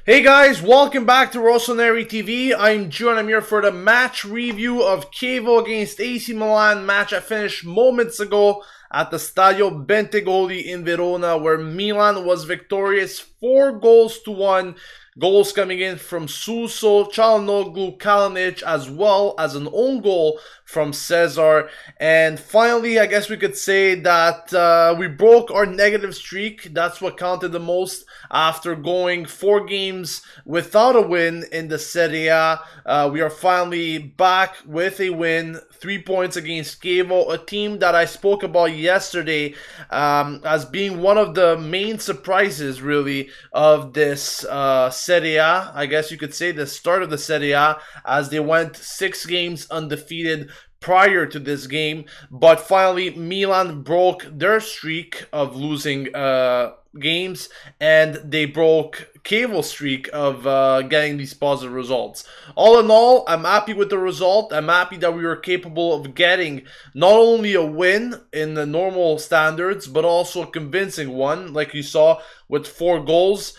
Hey guys, welcome back to Rossoneri TV. I'm Gio and I'm here for the match review of Chievo against AC Milan, match that finished moments ago at the Stadio Bentegoli in Verona, where Milan was victorious 4-1. Goals coming in from Suso, Calhanoglu, Kalinic, as well as an own goal from Cesar. And finally, I guess we could say that we broke our negative streak. That's what counted the most after going 4 games without a win in the Serie A. We are finally back with a win, 3 points against Chievo, a team that I spoke about yesterday as being one of the main surprises, really, of this Serie A. I guess you could say the start of the Serie A, as they went 6 games undefeated prior to this game, but finally Milan broke their streak of losing games, and they broke Chievo's streak of getting these positive results. All in all, I'm happy with the result. I'm happy that we were capable of getting not only a win in the normal standards, but also a convincing one, like you saw with 4 goals.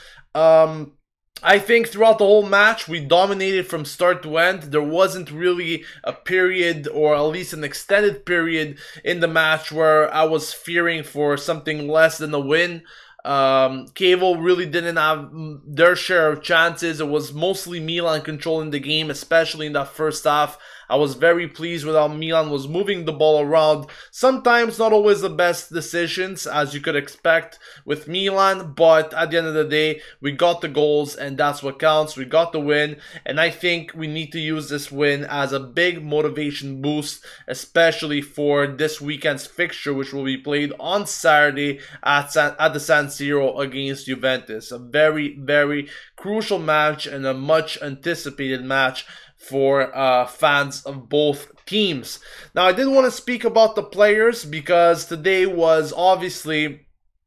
I think throughout the whole match, we dominated from start to end. There wasn't really a period, or at least an extended period in the match, where I was fearing for something less than a win. Chievo really didn't have their share of chances. It was mostly Milan controlling the game, especially in that first half. I was very pleased with how Milan was moving the ball around. Sometimes not always the best decisions, as you could expect with Milan, but at the end of the day, we got the goals, and that's what counts. We got the win, and I think we need to use this win as a big motivation boost, especially for this weekend's fixture, which will be played on Saturday at the San Siro against Juventus. A very, very crucial match, and a much anticipated match for fans of both teams. Now, I did want to speak about the players, because today was obviously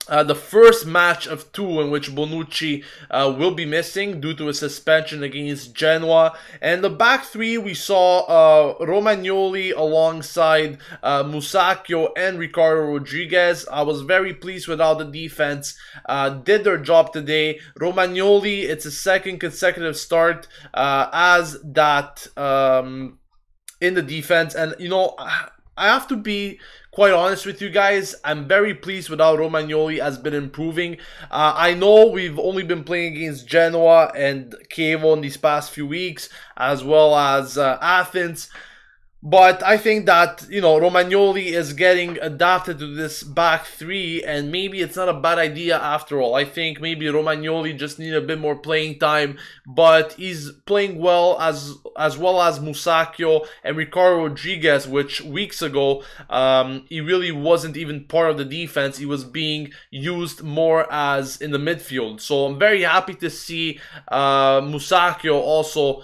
the first match of 2 in which Bonucci will be missing due to a suspension against Genoa. And the back 3, we saw Romagnoli alongside Musacchio and Ricardo Rodriguez. I was very pleased with how the defense did their job today. Romagnoli, it's a second consecutive start as that in the defense. And, you know, I have to be quite honest with you guys, I'm very pleased with how Romagnoli has been improving. I know we've only been playing against Genoa and Chievo in these past few weeks, as well as Athens. But I think that, you know, Romagnoli is getting adapted to this back 3, and maybe it's not a bad idea after all. I think maybe Romagnoli just needs a bit more playing time, but he's playing well, as well as Musacchio and Ricardo Rodriguez, which weeks ago, he really wasn't even part of the defense. He was being used more as in the midfield. So I'm very happy to see Musacchio also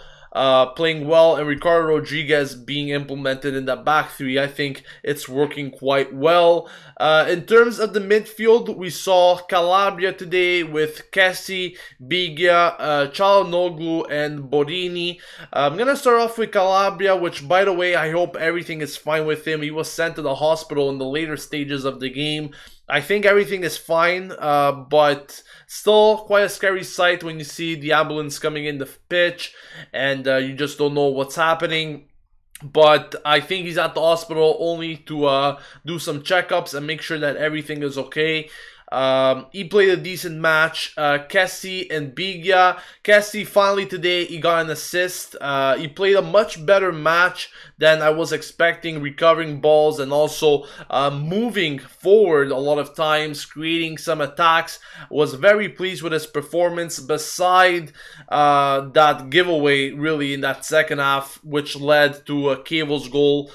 playing well, and Ricardo Rodriguez being implemented in that back 3. I think it's working quite well. In terms of the midfield, we saw Calabria today with Kessi, Bigia, Calhanoglu, and Borini. I'm going to start off with Calabria, which, by the way, I hope everything is fine with him. He was sent to the hospital in the later stages of the game. I think everything is fine, but still quite a scary sight when you see the ambulance coming in the pitch and you just don't know what's happening. But I think he's at the hospital only to do some checkups and make sure that everything is okay. He played a decent match. Kessi and Bigia. Kessi finally today, he got an assist. He played a much better match than I was expecting, recovering balls and also moving forward a lot of times, creating some attacks. Was very pleased with his performance, beside that giveaway really in that second half, which led to Chievo's goal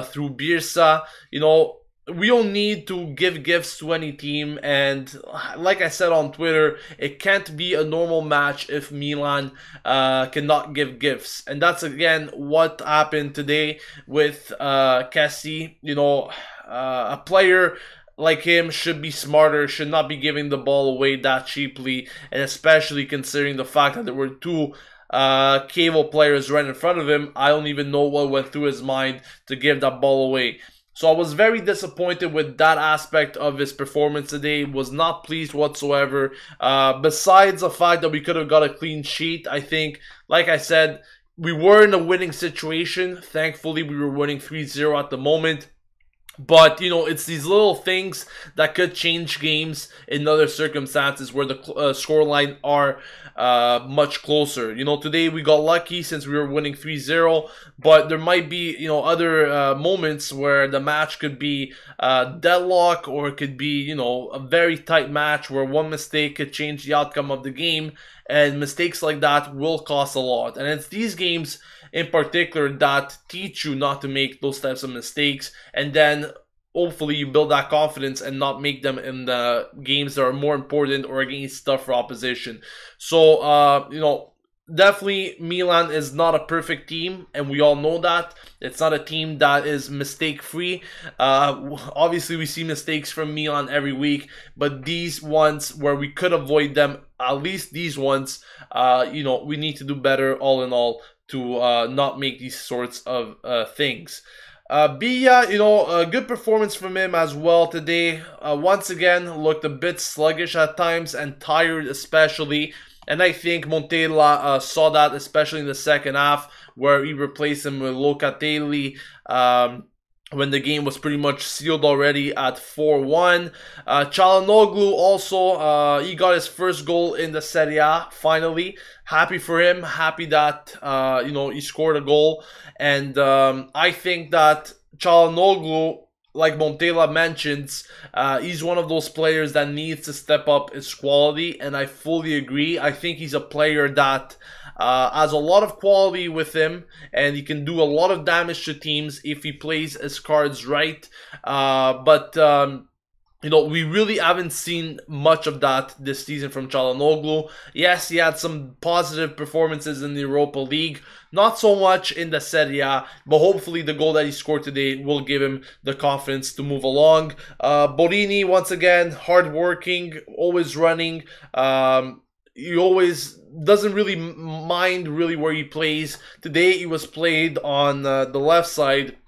through Birsa. You know, we don't need to give gifts to any team, and like I said on Twitter, it can't be a normal match if Milan cannot give gifts. And that's again what happened today with Kessi. You know, a player like him should be smarter, should not be giving the ball away that cheaply, and especially considering the fact that there were 2 Chievo players right in front of him. I don't even know what went through his mind to give that ball away. So I was very disappointed with that aspect of his performance today. Was not pleased whatsoever. Besides the fact that we could have got a clean sheet, I think, like I said, we were in a winning situation. Thankfully, we were winning 3-0 at the moment. But, you know, it's these little things that could change games in other circumstances where the scoreline are much closer. You know, today we got lucky since we were winning 3-0, but there might be, you know, other moments where the match could be deadlock, or it could be, you know, a very tight match where one mistake could change the outcome of the game, and mistakes like that will cost a lot. And it's these games in particular that teach you not to make those types of mistakes, and then hopefully you build that confidence and not make them in the games that are more important or against tougher opposition. So you know, definitely Milan is not a perfect team, and we all know that. It's not a team that is mistake free. Obviously we see mistakes from Milan every week, but these ones where we could avoid them, at least these ones, you know, we need to do better all in all to not make these sorts of things. Bia, you know, a good performance from him as well today. Once again, looked a bit sluggish at times and tired especially. And I think Montella saw that, especially in the second half, where he replaced him with Locatelli when the game was pretty much sealed already at 4-1. Calhanoglu also, he got his first goal in the Serie A, finally. Happy for him, happy that, you know, he scored a goal. And I think that Calhanoglu, like Montella mentions, he's one of those players that needs to step up his quality, and I fully agree. I think he's a player that has a lot of quality with him, and he can do a lot of damage to teams if he plays his cards right. You know, we really haven't seen much of that this season from Calhanoglu. Yes, he had some positive performances in the Europa League. Not so much in the Serie A, but hopefully the goal that he scored today will give him the confidence to move along. Borini, once again, hardworking, always running. He always doesn't really mind really where he plays. Today he was played on the left side,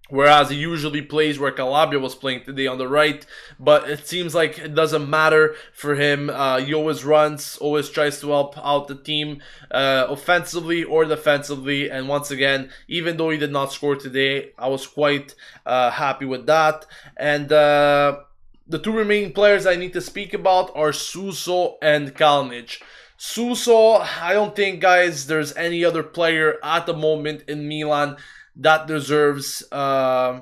whereas he usually plays where Calabria was playing today on the right. But it seems like it doesn't matter for him. He always runs, always tries to help out the team offensively or defensively. And once again, even though he did not score today, I was quite happy with that. And the two remaining players I need to speak about are Suso and Kalinic. Suso, I don't think, guys, there's any other player at the moment in Milan that deserves a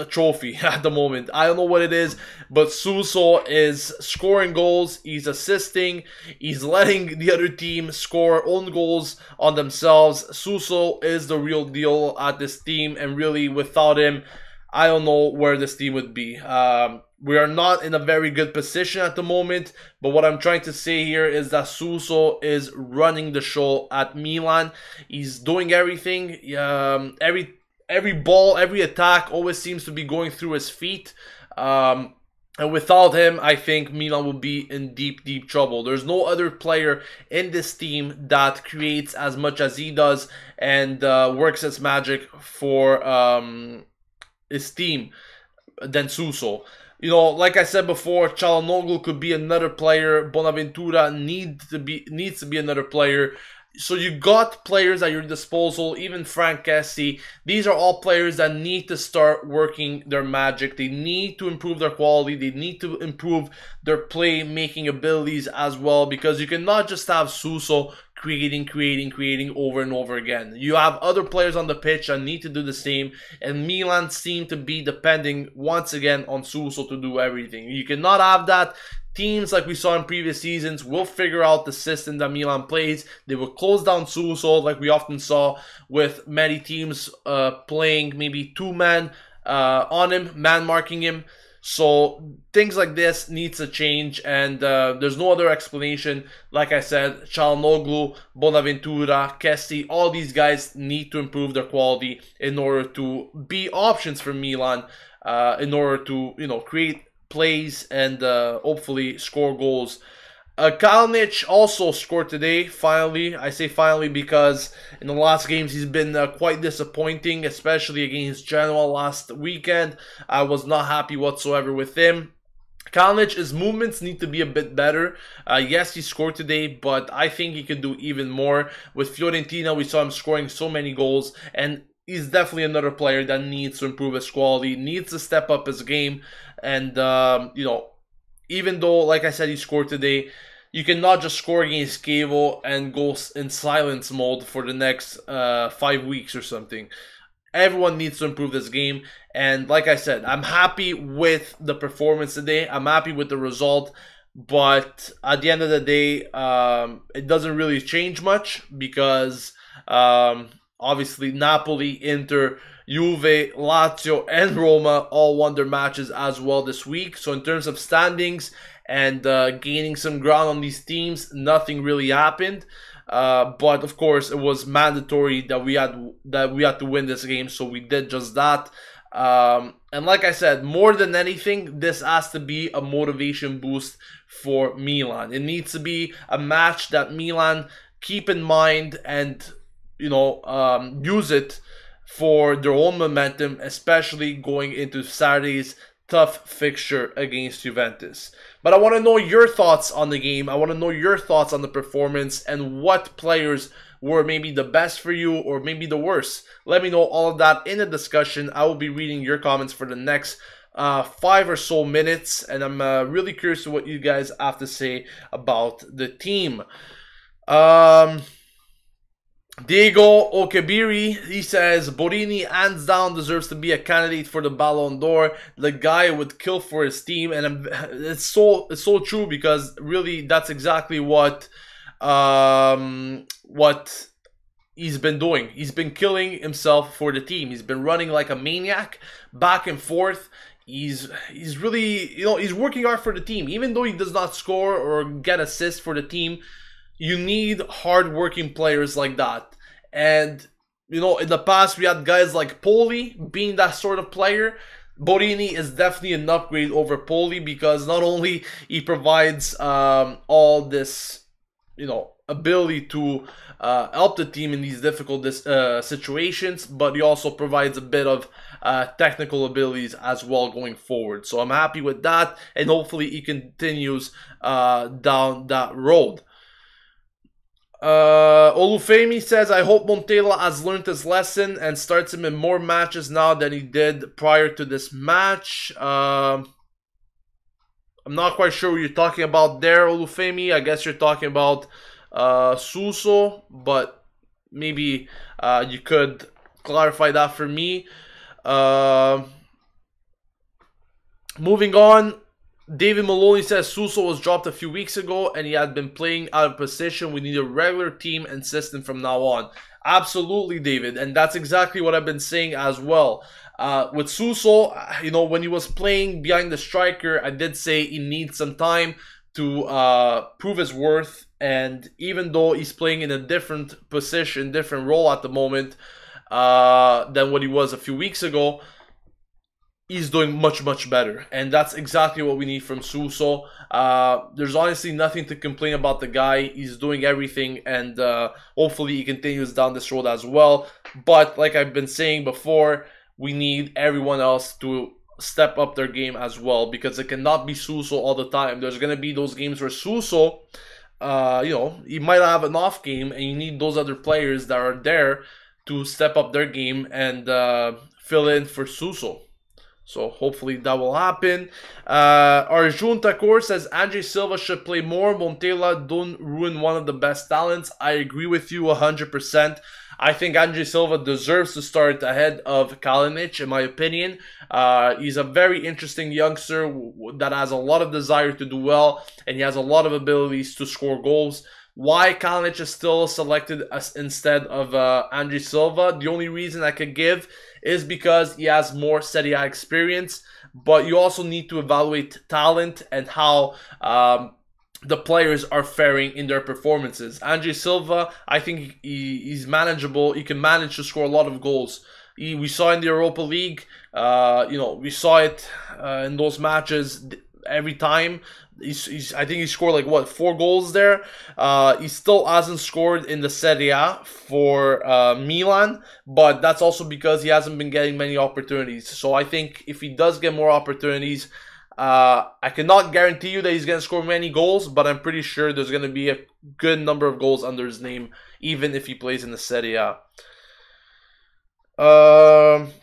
trophy at the moment. I don't know what it is, but Suso is scoring goals, he's assisting, he's letting the other team score own goals on themselves. Suso is the real deal at this team, and really without him, I don't know where this team would be. We are not in a very good position at the moment, but what I'm trying to say here is that Suso is running the show at Milan. He's doing everything. Every ball, every attack always seems to be going through his feet. And without him, I think Milan will be in deep, deep trouble. There's no other player in this team that creates as much as he does and works its magic for his team than Suso. You know, like I said before, Calhanoglu could be another player. Bonaventura needs to be another player. So you got players at your disposal, even Frank Kessie. These are all players that need to start working their magic. They need to improve their quality. They need to improve their play-making abilities as well, because you cannot just have Suso creating over and over again. You have other players on the pitch that need to do the same, and Milan seem to be depending once again on Suso to do everything. You cannot have that. Teams like we saw in previous seasons will figure out the system that Milan plays. They will close down Suso, like we often saw with many teams playing maybe two-man on him, man-marking him. So things like this needs to change, and there's no other explanation. Like I said, Calhanoglu, Bonaventura, Kessie, all these guys need to improve their quality in order to be options for Milan, in order to, you know, create plays and hopefully score goals. Kalinic also scored today, finally. I say finally because in the last games he's been quite disappointing, especially against Genoa last weekend. I was not happy whatsoever with him. Kalinic, his movements need to be a bit better. Yes, he scored today, but I think he could do even more. With Fiorentina, we saw him scoring so many goals, and he's definitely another player that needs to improve his quality, needs to step up his game, and, you know, even though, like I said, he scored today, you cannot just score against Chievo and go in silence mode for the next 5 weeks or something. Everyone needs to improve this game. And like I said, I'm happy with the performance today. I'm happy with the result. But at the end of the day, it doesn't really change much because obviously Napoli, Inter, Juve, Lazio, and Roma all won their matches as well this week. So in terms of standings and gaining some ground on these teams, nothing really happened. But of course, it was mandatory that we had to win this game, so we did just that. And like I said, more than anything, this has to be a motivation boost for Milan. It needs to be a match that Milan keep in mind and, you know, use it for their own momentum, especially going into Saturday's tough fixture against Juventus. But I want to know your thoughts on the game. I want to know your thoughts on the performance and what players were maybe the best for you or maybe the worst. Let me know all of that in the discussion. I will be reading your comments for the next 5 or so minutes, and I'm really curious to what you guys have to say about the team. Diego Okebiri, he says, Borini hands down deserves to be a candidate for the Ballon d'Or. The guy would kill for his team, and it's so true because really that's exactly what he's been doing. He's been killing himself for the team. He's been running like a maniac, back and forth. He's really, you know, he's working hard for the team. Even though he does not score or get assists for the team, you need hard-working players like that. And, you know, in the past, we had guys like Poli being that sort of player. Borini is definitely an upgrade over Poli because not only he provides all this, you know, ability to help the team in these difficult situations, but he also provides a bit of technical abilities as well going forward. So I'm happy with that, and hopefully he continues down that road. Olufemi says, I hope Montella has learned his lesson and starts him in more matches now than he did prior to this match. I'm not quite sure what you're talking about there, Olufemi. I guess you're talking about Suso, but maybe you could clarify that for me. Moving on, David Maloney says Suso was dropped a few weeks ago and he had been playing out of position. We need a regular team and system from now on. Absolutely, David, and that's exactly what I've been saying as well. With Suso, you know, when he was playing behind the striker, I did say he needs some time to prove his worth. And even though he's playing in a different position, different role at the moment than what he was a few weeks ago, he's doing much, much better. And that's exactly what we need from Suso. There's honestly nothing to complain about the guy. He's doing everything, and hopefully he continues down this road as well. But like I've been saying before, we need everyone else to step up their game as well, because it cannot be Suso all the time. There's going to be those games where Suso, you know, he might have an off game, and you need those other players that are there to step up their game and fill in for Suso. So hopefully that will happen. Arjun Thakur says Andre Silva should play more. Montella don't ruin one of the best talents. I agree with you 100%. I think Andre Silva deserves to start ahead of Kalinic, in my opinion. He's a very interesting youngster that has a lot of desire to do well, and he has a lot of abilities to score goals. Why Kalinic is still selected instead of Andre Silva? The only reason I could give is because he has more Serie A experience, but you also need to evaluate talent and how the players are faring in their performances. Andre Silva, I think he's manageable. He can manage to score a lot of goals. We saw in the Europa League, you know, we saw it in those matches. every time. I think he scored like what, 4 goals there. He still hasn't scored in the Serie A for Milan, but that's also because he hasn't been getting many opportunities. So I think if he does get more opportunities, I cannot guarantee you that he's going to score many goals, but I'm pretty sure there's going to be a good number of goals under his name, even if he plays in the Serie A.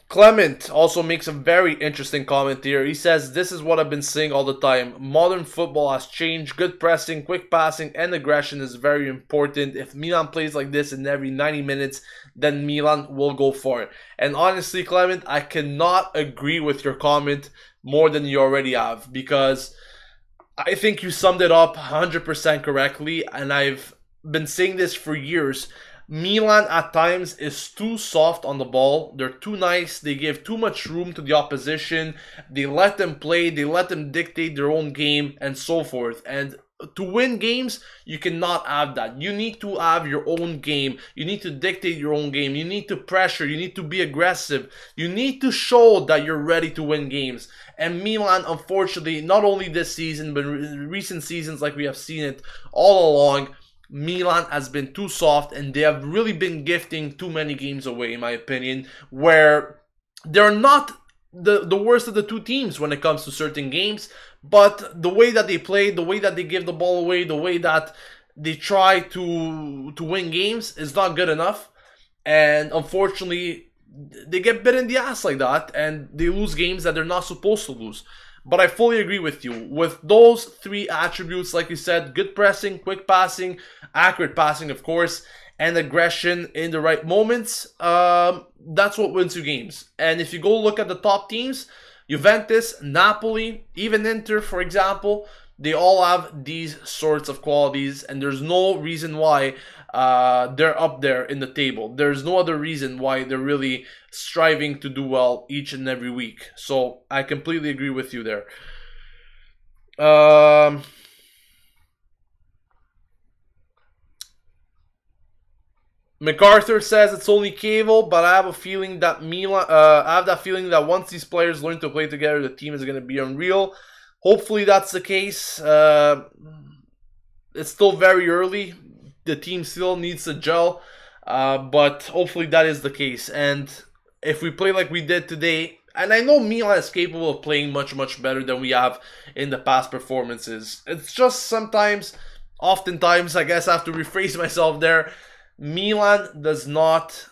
Clement also makes a very interesting comment here. He says, this is what I've been saying all the time. Modern football has changed. Good pressing, quick passing, and aggression is very important. If Milan plays like this in every 90 minutes, then Milan will go far. And honestly, Clement, I cannot agree with your comment more than you already have, because I think you summed it up 100% correctly, and I've been saying this for years. Milan at times is too soft on the ball. They're too nice. They give too much room to the opposition. They let them play. They let them dictate their own game and so forth. And to win games, you cannot have that. You need to have your own game. You need to dictate your own game. You need to pressure. You need to be aggressive. You need to show that you're ready to win games. And Milan, unfortunately, not only this season, but in recent seasons, like we have seen it all along, Milan has been too soft, and they have really been gifting too many games away, in my opinion, where they're not the worst of the two teams when it comes to certain games, but the way that they play, the way that they give the ball away, the way that they try to win games is not good enough. And unfortunately, they get bit in the ass like that, and they lose games that they're not supposed to lose. But I fully agree with you. With those 3 attributes, like you said, good pressing, quick passing, accurate passing, of course, and aggression in the right moments, that's what wins you games. And if you go look at the top teams, Juventus, Napoli, even Inter, for example, they all have these sorts of qualities, and there's no reason why they're up there in the table. There's no other reason why they're really striving to do well each and every week. So I completely agree with you there. MacArthur says it's only Chievo, but I have a feeling that once these players learn to play together, the team is going to be unreal. Hopefully that's the case. It's still very early. The team still needs to gel, but hopefully that is the case. And if we play like we did today, and I know Milan is capable of playing much, much better than we have in the past performances. It's just oftentimes, I guess I have to rephrase myself there, Milan does not,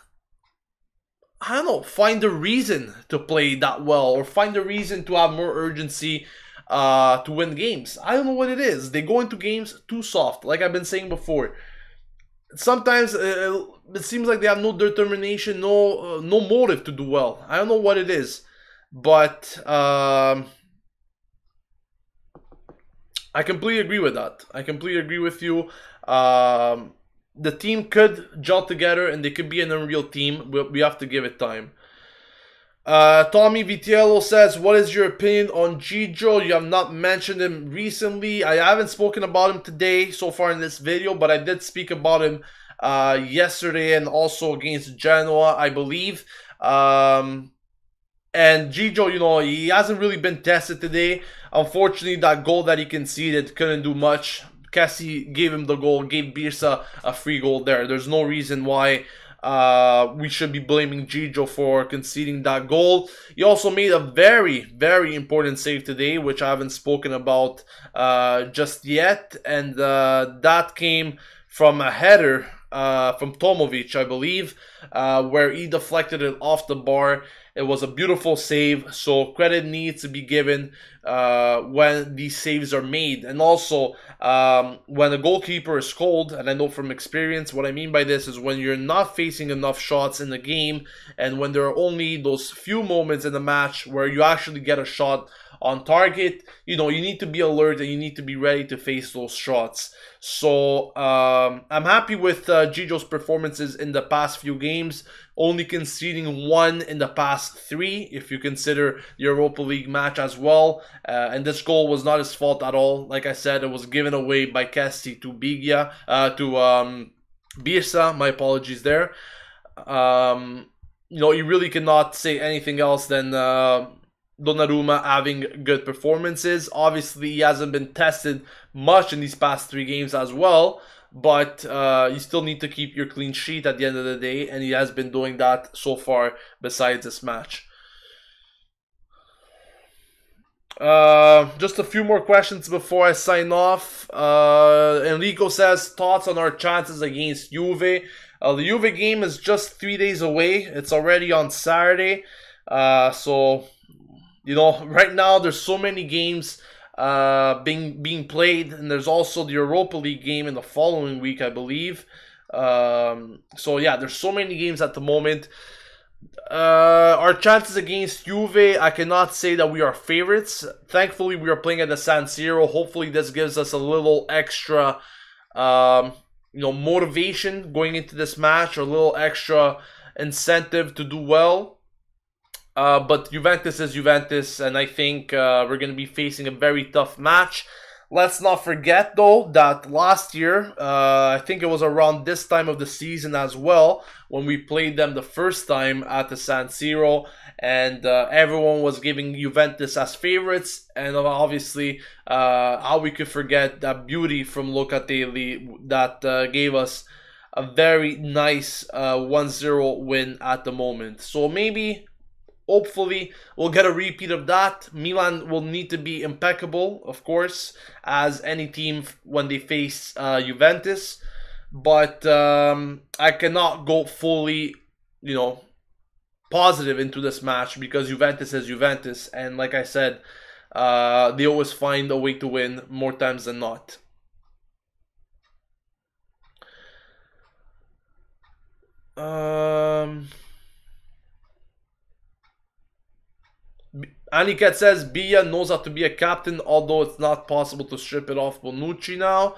I don't know, find a reason to play that well, or find a reason to have more urgency to win games. I don't know what it is. They go into games too soft, like I've been saying before. Sometimes it seems like they have no determination, no motive to do well. I don't know what it is, but I completely agree with that. I completely agree with you. The team could gel together, and they could be an unreal team. We have to give it time. Tommy Vitiello says, what is your opinion on Gigio? You have not mentioned him recently. I haven't spoken about him today so far in this video, but I did speak about him yesterday and also against Genoa, I believe. And Gigio, you know, he hasn't really been tested today. Unfortunately, that goal that he conceded couldn't do much. Cassie gave him the goal, gave Birsa a free goal there. There's no reason why we should be blaming Gigio for conceding that goal. He also made a very, very important save today, which I haven't spoken about just yet. And that came from a header from Tomovic, I believe, where he deflected it off the bar. It was a beautiful save, so credit needs to be given when these saves are made. And also, when a goalkeeper is cold, and I know from experience what I mean by this is when you're not facing enough shots in the game, and when there are only those few moments in the match where you actually get a shot on target, you know, you need to be alert and you need to be ready to face those shots. So I'm happy with Gigio's performances in the past few games, only conceding 1 in the past 3 if you consider the Europa League match as well. And this goal was not his fault at all. Like I said, it was given away by Kessi to Birsa. My apologies there. You know, you really cannot say anything else than Donnarumma having good performances. Obviously, he hasn't been tested much in these past 3 games as well, but you still need to keep your clean sheet at the end of the day, and he has been doing that so far besides this match. Just a few more questions before I sign off. Enrico says, thoughts on our chances against Juve. The Juve game is just 3 days away. It's already on Saturday. So, you know, right now there's so many games being played, and there's also the Europa League game in the following week, I believe. So yeah, there's so many games at the moment. Our chances against Juve, I cannot say that we are favorites. Thankfully, we are playing at the San Siro. Hopefully, this gives us a little extra, motivation going into this match, or a little extra incentive to do well. But Juventus is Juventus, and I think we're going to be facing a very tough match. Let's not forget, though, that last year, I think it was around this time of the season as well, when we played them the first time at the San Siro, and everyone was giving Juventus as favorites, and obviously, how we could forget that beauty from Locatelli that gave us a very nice 1-0 win at the moment. So maybe, hopefully, we'll get a repeat of that. Milan will need to be impeccable, of course, as any team when they face Juventus. But I cannot go fully, positive into this match, because Juventus is Juventus. And like I said, they always find a way to win more times than not. Aniket says, Bia knows how to be a captain, although it's not possible to strip it off Bonucci now.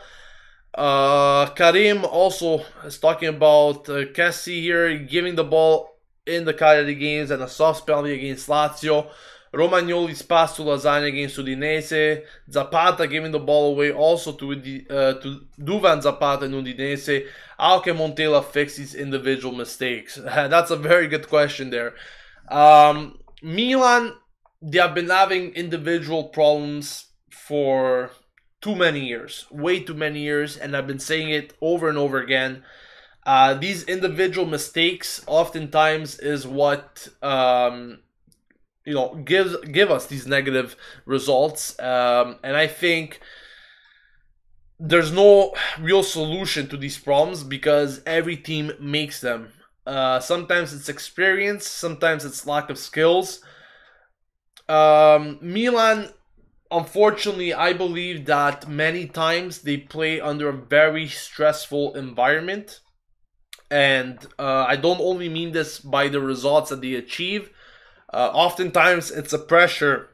Karim also is talking about Kessie here, giving the ball in the Cagliari games and a soft penalty against Lazio. Romagnoli's pass to Lasagna against Udinese. Zapata giving the ball away also to Duvan Zapata in Udinese. How can Montella fix these individual mistakes? That's a very good question there. Milan, they have been having individual problems for too many years, way too many years, and I've been saying it over and over again. These individual mistakes oftentimes is what give us these negative results, and I think there's no real solution to these problems because every team makes them. Sometimes it's experience, sometimes it's lack of skills. Milan, unfortunately, I believe that many times they play under a very stressful environment. And I don't only mean this by the results that they achieve. Oftentimes, it's a pressure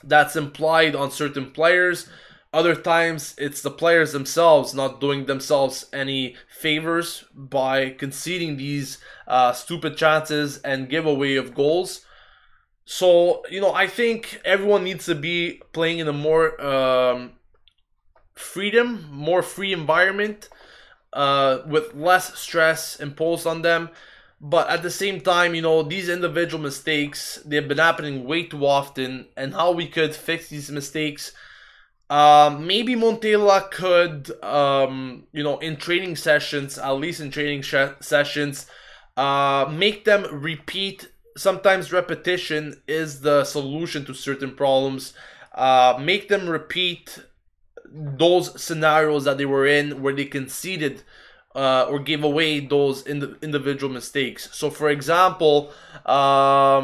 that's implied on certain players. Other times, it's the players themselves not doing themselves any favors by conceding these stupid chances and giveaway of goals. So, I think everyone needs to be playing in a more more free environment with less stress imposed on them. But at the same time, these individual mistakes, they've been happening way too often. And how we could fix these mistakes, maybe Montella could, in training sessions, at least in training sessions, make them repeat. Sometimes repetition is the solution to certain problems. Make them repeat those scenarios that they were in where they conceded or gave away those individual mistakes. So, for example, I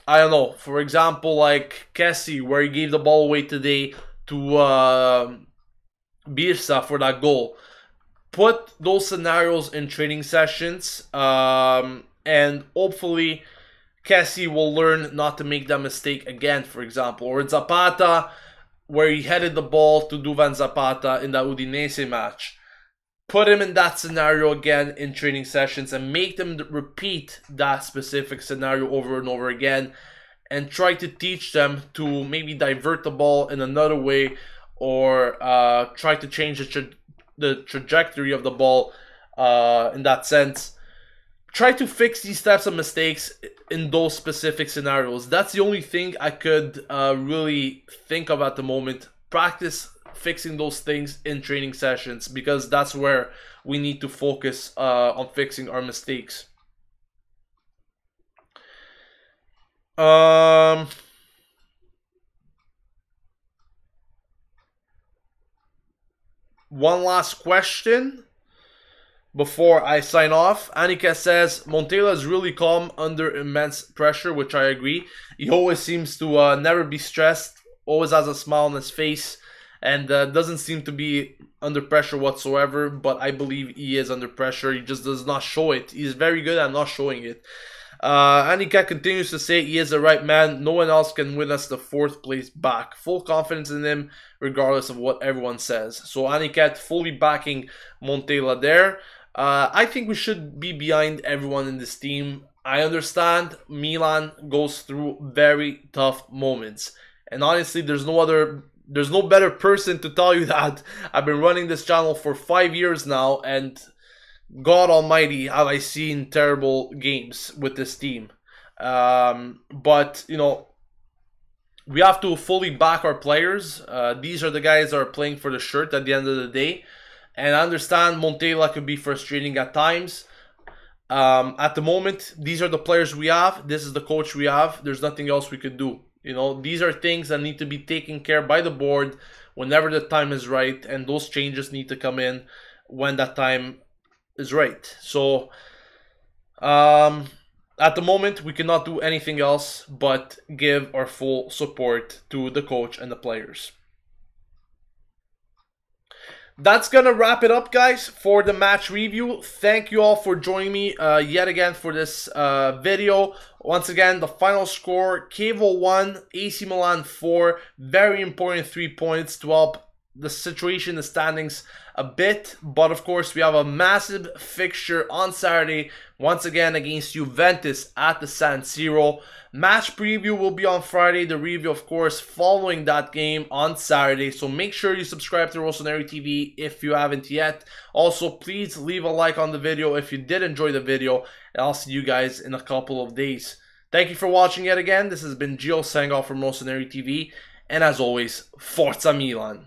don't know. For example, like Kessie, where he gave the ball away today to Birsa for that goal. Put those scenarios in training sessions, and hopefully Kessie will learn not to make that mistake again, for example. Or Zapata, where he headed the ball to Duvan Zapata in that Udinese match. Put him in that scenario again in training sessions and make them repeat that specific scenario over and over again, and try to teach them to maybe divert the ball in another way, or try to change the trajectory of the ball in that sense. try to fix these types of mistakes in those specific scenarios. That's the only thing I could really think of at the moment. Practice fixing those things in training sessions, because that's where we need to focus on fixing our mistakes. One last question before I sign off. Anika says, Montella is really calm under immense pressure, which I agree. He always seems to never be stressed, always has a smile on his face, and doesn't seem to be under pressure whatsoever, but I believe he is under pressure. He just does not show it. He's very good at not showing it. Anika continues to say he is the right man. No one else can win us the 4th place back. Full confidence in him, regardless of what everyone says. So Anika fully backing Montella there. I think we should be behind everyone in this team. I understand Milan goes through very tough moments, and honestly, there's no better person to tell you that. I've been running this channel for 5 years now, and God almighty, have I seen terrible games with this team. But, you know, we have to fully back our players. These are the guys that are playing for the shirt at the end of the day. And I understand Montella could be frustrating at times. At the moment, these are the players we have. This is the coach we have. There's nothing else we could do. You know, these are things that need to be taken care by the board whenever the time is right. And those changes need to come in when that time is right. So, at the moment, we cannot do anything else but give our full support to the coach and the players. That's going to wrap it up, guys, for the match review. Thank you all for joining me yet again for this video. Once again, the final score, Chievo 1, AC Milan 4. Very important 3 points to help the situation, the standings a bit. But, of course, we have a massive fixture on Saturday, once again against Juventus at the San Siro. Match preview will be on Friday. The review, of course, following that game on Saturday. So make sure you subscribe to Rossoneri TV if you haven't yet. Also, please leave a like on the video if you did enjoy the video. And I'll see you guys in a couple of days. Thank you for watching yet again. This has been Gio signing off from Rossoneri TV. And as always, Forza Milan.